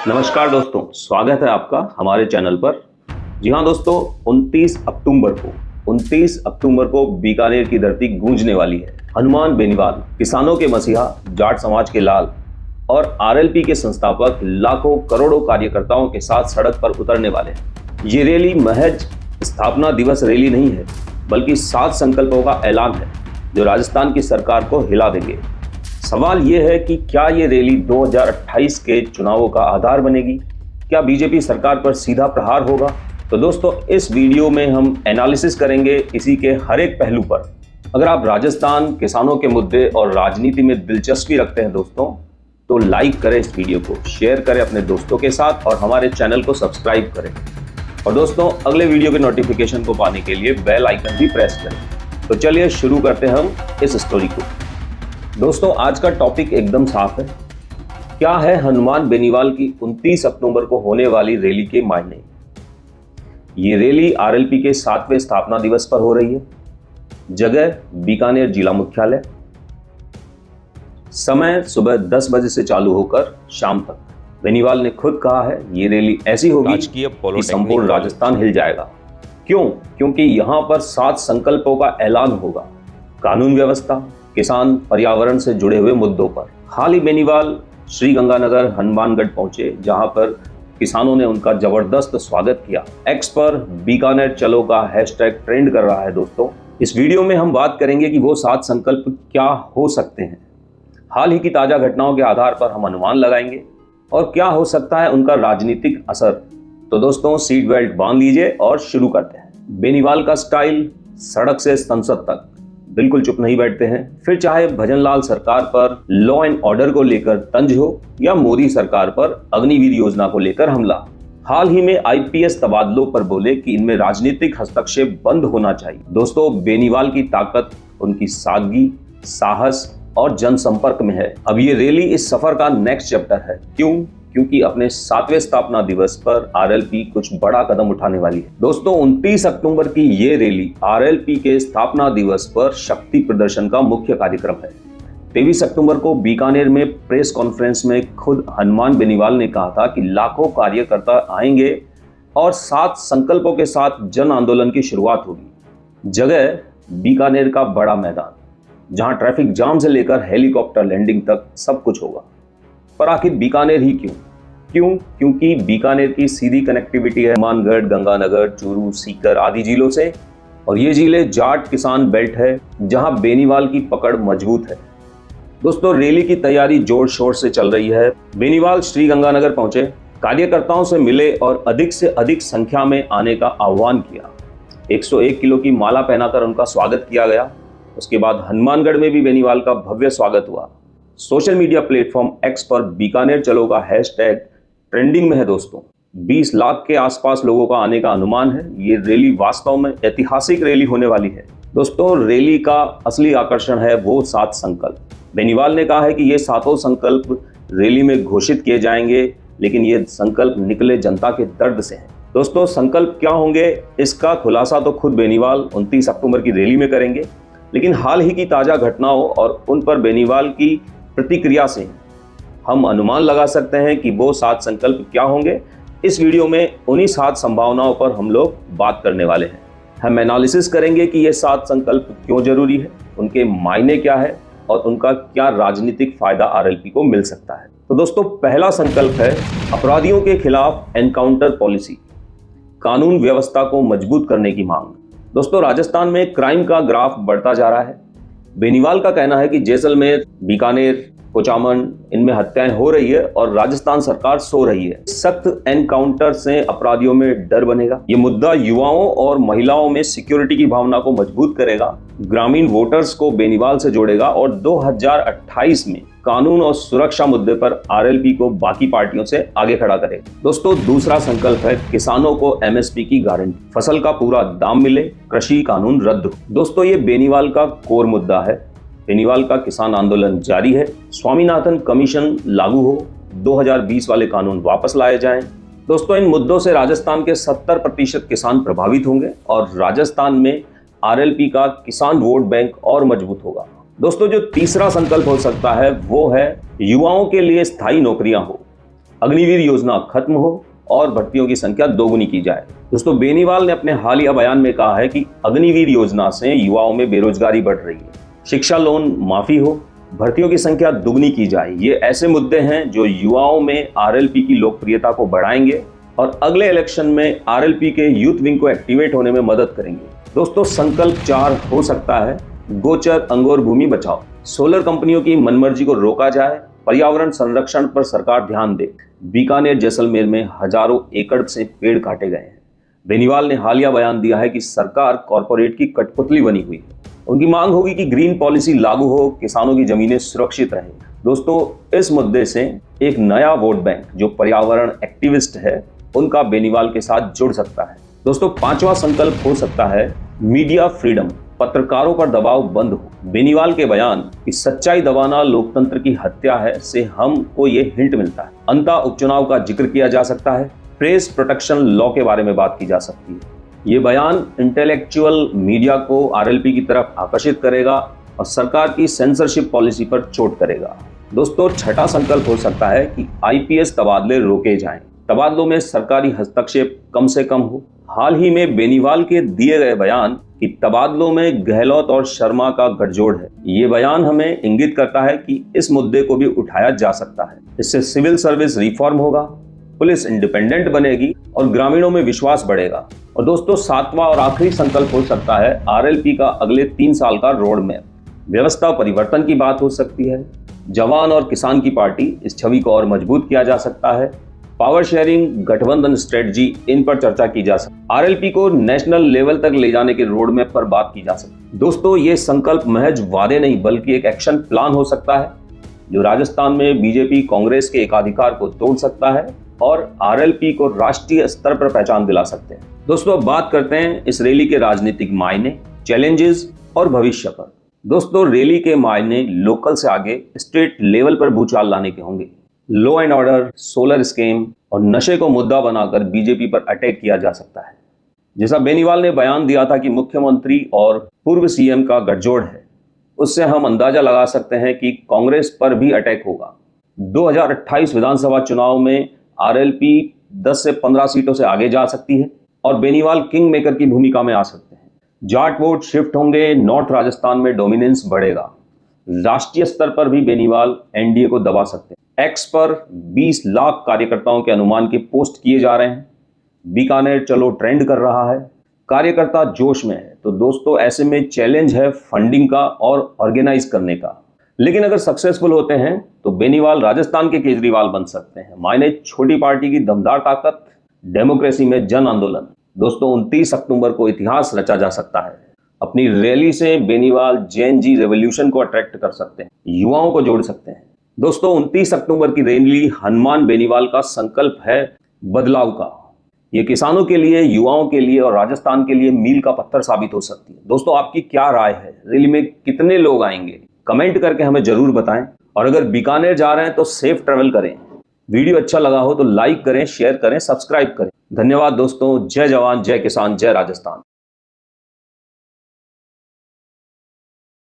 नमस्कार दोस्तों, स्वागत है आपका हमारे चैनल पर। जी हाँ दोस्तों, 29 अक्टूबर को बीकानेर की धरती गूंजने वाली है। हनुमान बेनीवाल, किसानों के मसीहा, जाट समाज के लाल और आरएलपी के संस्थापक लाखों करोड़ों कार्यकर्ताओं के साथ सड़क पर उतरने वाले हैं। ये रैली महज स्थापना दिवस रैली नहीं है, बल्कि 7 संकल्पों का ऐलान है जो राजस्थान की सरकार को हिला देंगे। सवाल यह है कि क्या ये रैली 2028 के चुनावों का आधार बनेगी? क्या बीजेपी सरकार पर सीधा प्रहार होगा? तो दोस्तों, इस वीडियो में हम एनालिसिस करेंगे इसी के हर एक पहलू पर। अगर आप राजस्थान, किसानों के मुद्दे और राजनीति में दिलचस्पी रखते हैं दोस्तों, तो लाइक करें इस वीडियो को, शेयर करें अपने दोस्तों के साथ और हमारे चैनल को सब्सक्राइब करें। और दोस्तों, अगले वीडियो के नोटिफिकेशन को पाने के लिए बेल आइकन भी प्रेस करें। तो चलिए शुरू करते हैं हम इस स्टोरी को। दोस्तों, आज का टॉपिक एकदम साफ है। क्या है हनुमान बेनीवाल की 29 अक्टूबर को होने वाली रैली के मायने? ये रैली आरएलपी के 7वें स्थापना दिवस पर हो रही है। जगह बीकानेर जिला मुख्यालय। समय सुबह 10 बजे से चालू होकर शाम तक। बेनीवाल ने खुद कहा है ये रैली ऐसी होगी कि संपूर्ण राजस्थान हिल जाएगा। क्यों? क्योंकि यहां पर 7 संकल्पों का ऐलान होगा। कानून व्यवस्था, किसान, पर्यावरण से जुड़े हुए मुद्दों पर। हाल ही बेनीवाल श्री गंगानगर हनुमानगढ़ पहुंचे, जहां पर किसानों ने उनका जबरदस्त स्वागत किया। एक्स पर बीकानेर चलो का हैशटैग ट्रेंड कर रहा है। दोस्तों, इस वीडियो में हम बात करेंगे कि वो 7 संकल्प क्या हो सकते हैं। हाल ही की ताजा घटनाओं के आधार पर हम अनुमान लगाएंगे और क्या हो सकता है उनका राजनीतिक असर। तो दोस्तों, सीट बेल्ट बांध लीजिए और शुरू करते हैं। बेनीवाल का स्टाइल सड़क से संसद तक, बिल्कुल चुप नहीं बैठते हैं। फिर चाहे भजनलाल सरकार पर लॉ एंड ऑर्डर को लेकर तंज हो या मोदी सरकार पर अग्निवीर योजना को लेकर हमला। हाल ही में आईपीएस तबादलों पर बोले कि इनमें राजनीतिक हस्तक्षेप बंद होना चाहिए। दोस्तों, बेनीवाल की ताकत उनकी सादगी, साहस और जनसंपर्क में है। अब ये रैली इस सफर का नेक्स्ट चैप्टर है। क्यों? क्योंकि अपने 7वें स्थापना दिवस पर आरएलपी कुछ बड़ा कदम उठाने वाली है। दोस्तों, 29 अक्टूबर की ये रैली आरएलपी के स्थापना दिवस पर शक्ति प्रदर्शन का मुख्य कार्यक्रम है। 23 अक्टूबर को बीकानेर में प्रेस कॉन्फ्रेंस में खुद हनुमान बेनीवाल ने कहा था कि लाखों कार्यकर्ता आएंगे और 7 संकल्पों के साथ जन आंदोलन की शुरुआत होगी। जगह बीकानेर का बड़ा मैदान, जहां ट्रैफिक जाम से लेकर हेलीकॉप्टर लैंडिंग तक सब कुछ होगा। पर आखिर बीकानेर ही क्यों? क्योंकि बीकानेर की सीधी कनेक्टिविटी है हनुमानगढ़, गंगानगर, चूरू, सीकर आदि जिलों से, और ये जिले जाट किसान बेल्ट है जहां बेनीवाल की पकड़ मजबूत है। दोस्तों, रैली की तैयारी जोर शोर से चल रही है। बेनीवाल श्री गंगानगर पहुंचे, कार्यकर्ताओं से मिले और अधिक से अधिक संख्या में आने का आह्वान किया। 101 किलो की माला पहनाकर उनका स्वागत किया गया। उसके बाद हनुमानगढ़ में भी बेनीवाल का भव्य स्वागत हुआ। सोशल मीडिया प्लेटफॉर्म एक्स पर बीकानेर चलो का हैशटैग ट्रेंडिंग में है। दोस्तों, 20 लाख के आसपास लोगों का आने का अनुमान है। ये रैली वास्तव में ऐतिहासिक रैली होने वाली है। दोस्तों, रैली का असली आकर्षण है वो 7 संकल्प। बेनीवाल ने कहा है कि ये 7 संकल्प रैली में घोषित किए जाएंगे, लेकिन ये संकल्प निकले जनता के दर्द से हैं। दोस्तों, संकल्प क्या होंगे इसका खुलासा तो खुद बेनीवाल 29 अक्टूबर की रैली में करेंगे, लेकिन हाल ही की ताजा घटनाओं और उन पर बेनीवाल की प्रतिक्रिया से हम अनुमान लगा सकते हैं कि वो 7 संकल्प क्या होंगे। इस वीडियो में उन्हीं 7 संभावनाओं पर हम लोग बात करने वाले हैं। हम एनालिसिस करेंगे कि ये 7 संकल्प क्यों जरूरी है, उनके मायने क्या है और उनका क्या राजनीतिक फायदा आरएलपी को मिल सकता है। तो दोस्तों, पहला संकल्प है अपराधियों के खिलाफ एनकाउंटर पॉलिसी, कानून व्यवस्था को मजबूत करने की मांग। दोस्तों, राजस्थान में क्राइम का ग्राफ बढ़ता जा रहा है। बेनीवाल का कहना है कि जैसलमेर, बीकानेर, कोचामन, इनमें हत्याएं हो रही है और राजस्थान सरकार सो रही है। सख्त एनकाउंटर से अपराधियों में डर बनेगा। ये मुद्दा युवाओं और महिलाओं में सिक्योरिटी की भावना को मजबूत करेगा, ग्रामीण वोटर्स को बेनीवाल से जोड़ेगा और 2028 में कानून और सुरक्षा मुद्दे पर आरएलपी को बाकी पार्टियों से आगे खड़ा करेगा। दोस्तों, दूसरा संकल्प है किसानों को एमएसपी की गारंटी, फसल का पूरा दाम मिले, कृषि कानून रद्द हो। दोस्तों, ये बेनीवाल का कोर मुद्दा है। बेनीवाल का किसान आंदोलन जारी है। स्वामीनाथन कमीशन लागू हो, 2020 वाले कानून वापस लाए जाएं। दोस्तों, इन मुद्दों से राजस्थान के 70% किसान प्रभावित होंगे और राजस्थान में आरएलपी का किसान वोट बैंक और मजबूत होगा। दोस्तों, जो तीसरा संकल्प हो सकता है वो है युवाओं के लिए स्थायी नौकरियां हो। अग्निवीर योजना खत्म हो और भर्तियों की संख्या दोगुनी की जाए। दोस्तों, बेनीवाल ने अपने हालिया बयान में कहा है कि अग्निवीर योजना से युवाओं में बेरोजगारी बढ़ रही है, शिक्षा लोन माफी हो, भर्तियों की संख्या दुगनी की जाए। ये ऐसे मुद्दे हैं जो युवाओं में आरएलपी की लोकप्रियता को बढ़ाएंगे और अगले इलेक्शन में आरएलपी के यूथ विंग को एक्टिवेट होने में मदद करेंगे। दोस्तों, संकल्प 4 हो सकता है गोचर अंगोर भूमि बचाओ। सोलर कंपनियों की मनमर्जी को रोका जाए, पर्यावरण संरक्षण पर सरकार ध्यान दे। बीकानेर जैसलमेर में हजारों एकड़ से पेड़ काटे गए हैं। बेनीवाल ने हालिया बयान दिया है कि सरकार कॉरपोरेट की कठपुतली बनी हुई है। उनकी मांग होगी कि ग्रीन पॉलिसी लागू हो, किसानों की जमीनें सुरक्षित रहें। दोस्तों, इस मुद्दे से एक नया वोट बैंक जो पर्यावरण एक्टिविस्ट है उनका बेनीवाल के साथ जुड़ सकता है। दोस्तों, 5वां संकल्प हो सकता है मीडिया फ्रीडम, पत्रकारों पर दबाव बंद हो। बेनीवाल के बयान कि सच्चाई दबाना लोकतंत्र की हत्या है से हमको ये हिंट मिलता है। अंतः उपचुनाव का जिक्र किया जा सकता है, प्रेस प्रोटेक्शन लॉ के बारे में बात की जा सकती है। ये बयान इंटेलेक्चुअल मीडिया को आरएलपी की तरफ आकर्षित करेगा और सरकार की सेंसरशिप पॉलिसी पर चोट करेगा। दोस्तों, 6वां संकल्प हो सकता है कि आईपीएस तबादले रोके जाएं, तबादलों में सरकारी हस्तक्षेप कम से कम हो। हाल ही में बेनीवाल के दिए गए बयान कि तबादलों में गहलोत और शर्मा का गठजोड़ है, ये बयान हमें इंगित करता है कि इस मुद्दे को भी उठाया जा सकता है। इससे सिविल सर्विस रिफॉर्म होगा, पुलिस इंडिपेंडेंट बनेगी और ग्रामीणों में विश्वास बढ़ेगा। और दोस्तों, 7वां और आखिरी संकल्प हो सकता है आरएलपी का अगले 3 साल का रोड मैप। व्यवस्था परिवर्तन की बात हो सकती है, जवान और किसान की पार्टी, इस छवि को और मजबूत किया जा सकता है। पावर शेयरिंग, गठबंधन स्ट्रेटजी, इन पर चर्चा की जा सकती है। आरएलपी को नेशनल लेवल तक ले जाने के रोड मैप पर बात की जा सकती है। दोस्तों, ये संकल्प महज वादे नहीं बल्कि एक एक्शन प्लान हो सकता है जो राजस्थान में बीजेपी कांग्रेस के एकाधिकार को तोड़ सकता है और आरएलपी को राष्ट्रीय स्तर पर पहचान दिला सकते हैं। दोस्तों, अब बात करते हैं इस रैली के राजनीतिक मायने, चैलेंजेस और भविष्य पर। दोस्तों, रैली के मायने लोकल से आगे स्टेट लेवल पर भूचाल लाने के होंगे। Law and order, solar scheme और नशे को मुद्दा बनाकर बीजेपी पर अटैक किया जा सकता है। जैसा बेनीवाल ने बयान दिया था कि मुख्यमंत्री और पूर्व सीएम का गठजोड़ है, उससे हम अंदाजा लगा सकते हैं कि कांग्रेस पर भी अटैक होगा। 2028 विधानसभा चुनाव में आरएलपी 10 से 15 सीटों से आगे जा सकती है और बेनीवाल किंग मेकर की भूमिका में आ सकते हैं। जाट वोट शिफ्ट होंगे, नॉर्थ राजस्थान में डोमिनेंस बढ़ेगा। राष्ट्रीय स्तर पर भी बेनीवाल एनडीए को दबा सकते हैं। एक्स पर 20 लाख कार्यकर्ताओं के अनुमान के पोस्ट किए जा रहे हैं। बीकानेर चलो ट्रेंड कर रहा है, कार्यकर्ता जोश में है। तो दोस्तों, ऐसे में चैलेंज है फंडिंग का और ऑर्गेनाइज करने का। लेकिन अगर सक्सेसफुल होते हैं तो बेनीवाल राजस्थान के केजरीवाल बन सकते हैं। मायने छोटी पार्टी की दमदार ताकत, डेमोक्रेसी में जन आंदोलन। दोस्तों, 29 अक्टूबर को इतिहास रचा जा सकता है। अपनी रैली से बेनीवाल जेन जी रेवोल्यूशन को अट्रैक्ट कर सकते हैं, युवाओं को जोड़ सकते हैं। दोस्तों, 29 अक्टूबर की रैली हनुमान बेनीवाल का संकल्प है बदलाव का। ये किसानों के लिए, युवाओं के लिए और राजस्थान के लिए मील का पत्थर साबित हो सकती है। दोस्तों, आपकी क्या राय है? रैली में कितने लोग आएंगे? कमेंट करके हमें जरूर बताएं। और अगर बीकानेर जा रहे हैं तो सेफ ट्रेवल करें। वीडियो अच्छा लगा हो तो लाइक करें, शेयर करें, सब्सक्राइब करें। धन्यवाद दोस्तों। जय जवान, जय किसान, जय राजस्थान।